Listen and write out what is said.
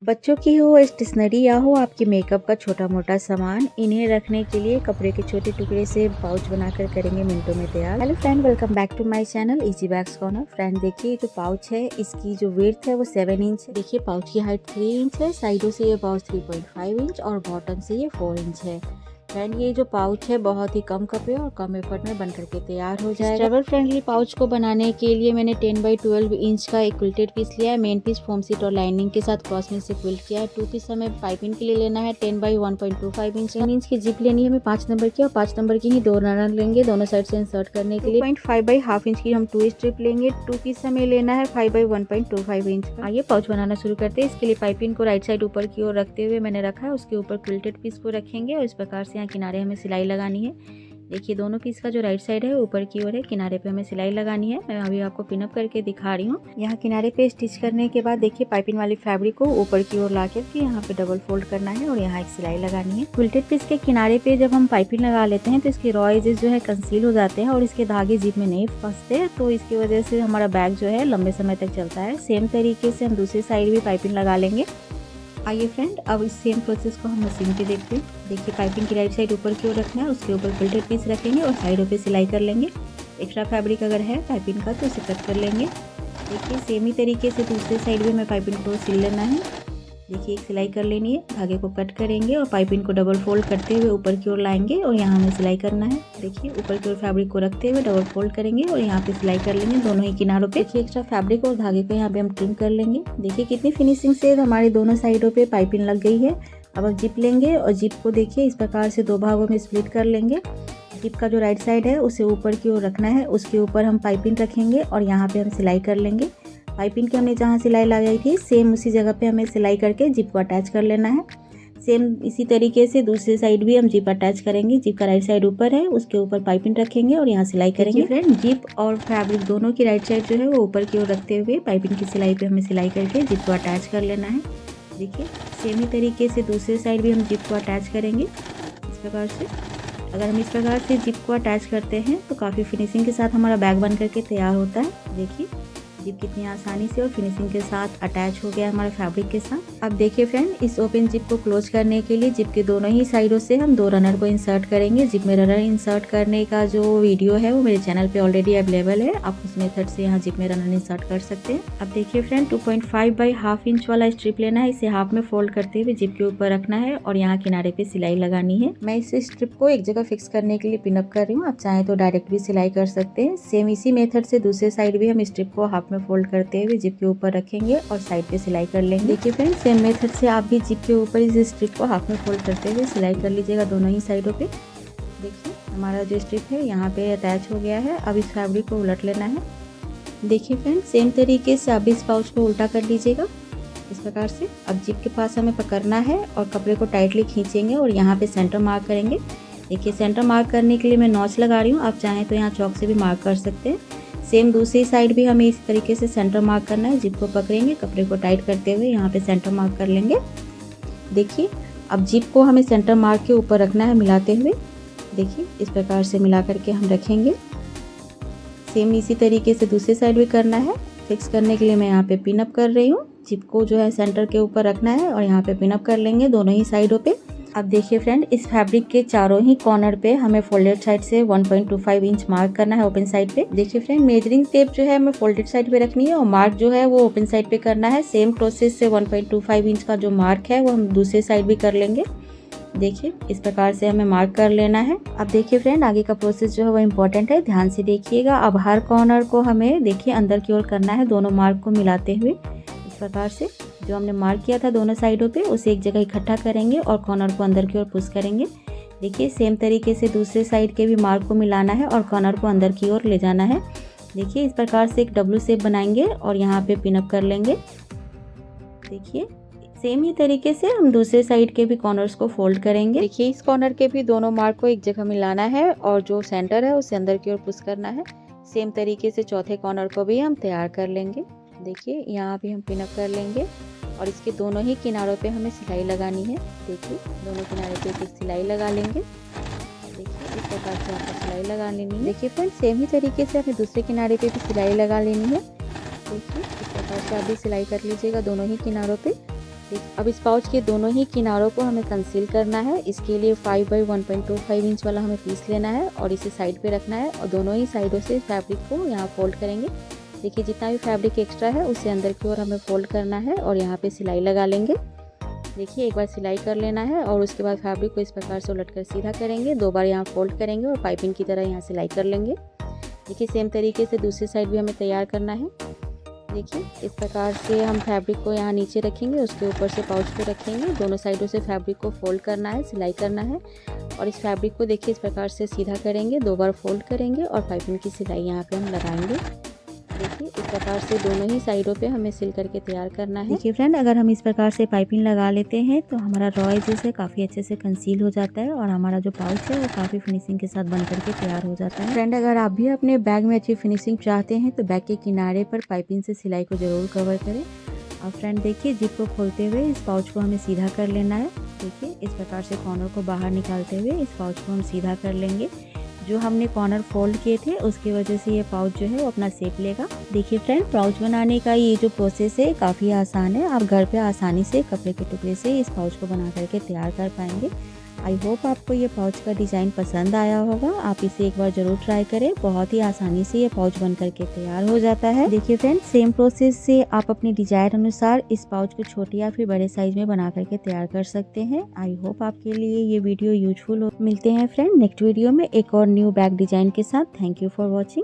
बच्चों की हो स्टेशनरी या हो आपकी मेकअप का छोटा मोटा सामान, इन्हें रखने के लिए कपड़े के छोटे टुकड़े से पाउच बनाकर करेंगे मिनटों में तैयार। Hello friend, welcome back to my channel easy bags corner. Friend देखिए, जो पाउच है इसकी जो विड्थ है वो 7 इंच है। देखिए पाउच की हाइट 3 इंच है, साइडों से ये पाउच 3.5 इंच और बॉटम से ये 4 इंच है। फ्रेंड ये जो पाउच है बहुत ही कम कपड़े और कम एफर्ट में बन करके तैयार हो जाएगा। ट्रैवल फ्रेंडली पाउच को बनाने के लिए मैंने 10x12 इंच का एक क्विल्टेड पीस लिया है। मेन पीस फोम सीट और लाइनिंग के साथ क्रॉस में से क्विल्ट किया है। 2 पीस हमें पाइपिंग के लिए लेना है। 10x1.25 इंच 1 इंच की जिप लेनी है हमें 5 नंबर की, और 5 नंबर की ही 2 रनर लेंगे दोनों साइड से इंसर्ट करने के लिए। 2.5x1/2 इंच की हम 2 स्ट्रिप लेंगे। 2 पीस हमें लेना है 5x1.25 इंच का। आइए पाउच बनाना शुरू करते हैं। इसके लिए पाइपिंग को राइट साइड ऊपर की ओर रखते हुए मैंने रखा है, उसके ऊपर क्विल्टेड पीस को रखेंगे और इस प्रकार से यहाँ किनारे हमें सिलाई लगानी है। देखिए दोनों पीस का जो राइट साइड है ऊपर की ओर है, किनारे पे हमें सिलाई लगानी है। मैं अभी आपको पिनअप करके दिखा रही हूँ। यहाँ किनारे पे स्टिच करने के बाद देखिए पाइपिंग वाली फैब्रिक को ऊपर की ओर ला के यहाँ पे डबल फोल्ड करना है और यहाँ एक सिलाई लगानी है। क्विल्टेड पीस के किनारे पे जब हम पाइपिंग लगा लेते हैं तो इसके रॉ एजेस जो है कंसील हो जाते हैं और इसके धागे जिप में नहीं फंसते, तो इसकी वजह से हमारा बैग जो है लंबे समय तक चलता है। सेम तरीके से हम दूसरी साइड भी पाइपिंग लगा लेंगे। आइए फ्रेंड, अब इस सेम प्रोसेस को हम मशीन पे देखते हैं। देखिए पाइपिंग की राइट साइड ऊपर की ओर रखना है, उसके ऊपर क्विल्टेड पीस रखेंगे और साइडों पे सिलाई कर लेंगे। एक्स्ट्रा फैब्रिक अगर है पाइपिंग का तो इसे कट कर लेंगे। देखिए सेम ही तरीके से दूसरे साइड भी हमें पाइपिंग को सिल लेना है। देखिए एक सिलाई कर लेनी है, धागे को कट करेंगे और पाइपिंग को डबल फोल्ड करते हुए ऊपर की ओर लाएंगे और यहाँ हमें सिलाई करना है। देखिए ऊपर की ओर फैब्रिक को रखते हुए डबल फोल्ड करेंगे और यहाँ पे सिलाई कर लेंगे दोनों ही किनारों पे। देखिए एक्स्ट्रा फैब्रिक और धागे को यहाँ पे हम ट्रिम कर लेंगे। देखिए कितनी फिनिशिंग से हमारी दोनों साइडों पे पाइपिंग लग गई है। अब हम जिप लेंगे और जिप को देखिए इस प्रकार से 2 भागों में स्प्लिट कर लेंगे। जिप का जो राइट साइड है उसे ऊपर की ओर रखना है, उसके ऊपर हम पाइपिंग रखेंगे और यहाँ पे हम सिलाई कर लेंगे। पाइपिंग की हमने जहाँ सिलाई लगाई थी सेम उसी जगह पे हमें सिलाई करके जिप को अटैच कर लेना है। सेम इसी तरीके से दूसरी साइड भी हम जिप अटैच करेंगे। जिप का राइट साइड ऊपर है, उसके ऊपर पाइपिंग रखेंगे और यहाँ सिलाई करेंगे। फ्रेंड जिप और फैब्रिक दोनों की राइट साइड जो है वो ऊपर की ओर रखते हुए पाइपिंग की सिलाई पे हमें सिलाई करके जिप को अटैच कर लेना है। देखिए सेम ही तरीके से दूसरी साइड भी हम जिप को अटैच करेंगे इस प्रकार से। अगर हम इस प्रकार से जिप को अटैच करते हैं तो काफ़ी फिनिशिंग के साथ हमारा बैग बन करके तैयार होता है। देखिए जिप कितनी आसानी से और फिनिशिंग के साथ अटैच हो गया हमारे फैब्रिक के साथ। अब देखिए फ्रेंड, इस ओपन जिप को क्लोज करने के लिए जिप के दोनों ही साइडों से हम 2 रनर को इंसर्ट करेंगे। जिप में रनर इंसर्ट करने का जो वीडियो है वो मेरे चैनल पे ऑलरेडी अवेलेबल है, आप उस मेथड से यहाँ जिप में रनर इंसर्ट कर सकते हैं। अब देखिए फ्रेंड 2.5x1/2 इंच वाला स्ट्रिप लेना है, इसे हाफ में फोल्ड करते हुए जिप के ऊपर रखना है और यहाँ किनारे पे सिलाई लगानी है। मैं इस स्ट्रिप को एक जगह फिक्स करने के लिए पिनअप कर रही हूँ, आप चाहें तो डायरेक्ट भी सिलाई कर सकते हैं। सेम इसी मेथड से दूसरे साइड भी हम स्ट्रिप को हाफ में फोल्ड करते हुए जिप के ऊपर रखेंगे और साइड पे सिलाई कर लेंगे। देखिए फ्रेंड सेम मेथड से आप भी जिप के ऊपर इस स्ट्रिप को हाफ में फोल्ड करते हुए सिलाई कर लीजिएगा दोनों ही साइडों पे। देखिए हमारा जो स्ट्रिप है यहाँ पे अटैच हो गया है। अब इस फैब्रिक को उलट लेना है। देखिए फ्रेंड सेम तरीके से आप इस पाउच को उल्टा कर लीजिएगा इस प्रकार से। अब जिप के पास हमें पकड़ना है और कपड़े को टाइटली खींचेंगे और यहाँ पे सेंटर मार्क करेंगे। देखिए सेंटर मार्क करने के लिए मैं नॉच लगा रही हूँ, आप चाहें तो यहाँ चौक से भी मार्क कर सकते हैं। सेम दूसरी साइड भी हमें इस तरीके से सेंटर मार्क करना है। जिप को पकड़ेंगे, कपड़े को टाइट करते हुए यहाँ पे सेंटर मार्क कर लेंगे। देखिए अब जिप को हमें सेंटर मार्क के ऊपर रखना है मिलाते हुए। देखिए इस प्रकार से मिला करके हम रखेंगे। सेम इसी तरीके से दूसरी साइड भी करना है। फिक्स करने के लिए मैं यहाँ पे पिनअप कर रही हूँ। जिप को जो है सेंटर के ऊपर रखना है और यहाँ पे पिनअप कर लेंगे दोनों ही साइडों पे। अब देखिए फ्रेंड, इस फैब्रिक के चारों ही कॉर्नर पे हमें फोल्डेड साइड से 1.25 इंच मार्क करना है ओपन साइड पे। देखिए फ्रेंड, मेजरिंग टेप जो है हमें फोल्डेड साइड पे रखनी है और मार्क जो है वो ओपन साइड पे करना है। सेम प्रोसेस से 1.25 इंच का जो मार्क है वो हम दूसरे साइड भी कर लेंगे। देखिए इस प्रकार से हमें मार्क कर लेना है। अब देखिए फ्रेंड, आगे का प्रोसेस जो है वो इम्पोर्टेंट है, ध्यान से देखिएगा। अब हर कॉर्नर को हमें देखिए अंदर की ओर करना है, दोनों मार्क को मिलाते हुए इस प्रकार से। जो हमने मार्क किया था दोनों साइडों पे उसे एक जगह इकट्ठा करेंगे और कॉर्नर को अंदर की ओर पुश करेंगे। देखिए सेम तरीके से दूसरे साइड के भी मार्क को मिलाना है और कॉर्नर को अंदर की ओर ले जाना है। देखिए इस प्रकार से एक डब्लू शेप बनाएंगे और यहाँ पे पिनअप कर लेंगे। देखिए सेम ही तरीके से हम दूसरे साइड के भी कॉर्नर्स को फोल्ड करेंगे। देखिए इस कॉर्नर के भी दोनों मार्क को एक जगह मिलाना है और जो सेंटर है उसे अंदर की ओर पुश करना है। सेम तरीके से चौथे कॉर्नर को भी हम तैयार कर लेंगे। देखिए यहाँ भी हम पिनअप कर लेंगे और इसके दोनों ही किनारों पे हमें सिलाई लगानी है। देखिए दोनों किनारे पे एक सिलाई लगा लेंगे। देखिए इस प्रकार से आपको सिलाई लगा लेनी है। देखिए फ्रेंड, सेम ही तरीके से हमें दूसरे किनारे पे भी सिलाई लगा लेनी है। देखिए इस प्रकार से आप भी सिलाई कर लीजिएगा दोनों ही किनारों पे। अब इस पाउच के दोनों ही किनारों को हमें कंसील करना है। इसके लिए 5 बाई 1.25 इंच वाला हमें पीस लेना है और इसे साइड पे रखना है और दोनों ही साइडों से फैब्रिक को यहाँ फोल्ड करेंगे। देखिए जितना भी फैब्रिक एक्स्ट्रा है उसे अंदर की ओर हमें फोल्ड करना है और यहाँ पे सिलाई लगा लेंगे। देखिए एक बार सिलाई कर लेना है और उसके बाद फैब्रिक को इस प्रकार से उलटकर सीधा करेंगे, 2 बार यहाँ फोल्ड करेंगे और पाइपिंग की तरह यहाँ सिलाई कर लेंगे। देखिए सेम तरीके से दूसरी साइड भी हमें तैयार करना है। देखिए इस प्रकार से हम फैब्रिक को यहाँ नीचे रखेंगे, उसके ऊपर से पाउच को रखेंगे, दोनों साइडों से फैब्रिक को फोल्ड करना है, सिलाई करना है और इस फैब्रिक को देखिए इस प्रकार से सीधा करेंगे, 2 बार फोल्ड करेंगे और पाइपिंग की सिलाई यहाँ पे हम लगाएंगे। देखिए इस प्रकार से दोनों ही साइडों पे हमें सिल करके तैयार करना है। देखिए फ्रेंड, अगर हम इस प्रकार से पाइपिंग लगा लेते हैं तो हमारा रॉ एजेस है काफ़ी अच्छे से कंसील हो जाता है और हमारा जो पाउच है वो काफ़ी फिनिशिंग के साथ बन करके तैयार हो जाता है। फ्रेंड, अगर आप भी अपने बैग में अच्छी फिनिशिंग चाहते हैं तो बैग के किनारे पर पाइपिंग से सिलाई को ज़रूर कवर करें। और फ्रेंड देखिए, जिप को खोलते हुए इस पाउच को हमें सीधा कर लेना है। देखिए इस प्रकार से कॉर्नर को बाहर निकालते हुए इस पाउच को हम सीधा कर लेंगे। जो हमने कॉर्नर फोल्ड किए थे उसकी वजह से ये पाउच जो है वो अपना शेप लेगा। देखिए फ्रेंड, पाउच बनाने का ये जो प्रोसेस है काफ़ी आसान है। आप घर पे आसानी से कपड़े के टुकड़े से इस पाउच को बना करके तैयार कर पाएंगे। आई होप आपको ये पाउच का डिज़ाइन पसंद आया होगा। आप इसे एक बार ज़रूर ट्राई करें, बहुत ही आसानी से ये पाउच बन करके तैयार हो जाता है। देखिए फ्रेंड, सेम प्रोसेस से आप अपने डिजायर अनुसार इस पाउच को छोटे या फिर बड़े साइज में बना करके तैयार कर सकते हैं। आई होप आपके लिए ये वीडियो यूजफुल हो। मिलते हैं फ्रेंड नेक्स्ट वीडियो में एक और न्यू बैग डिजाइन के साथ। Thank you for watching.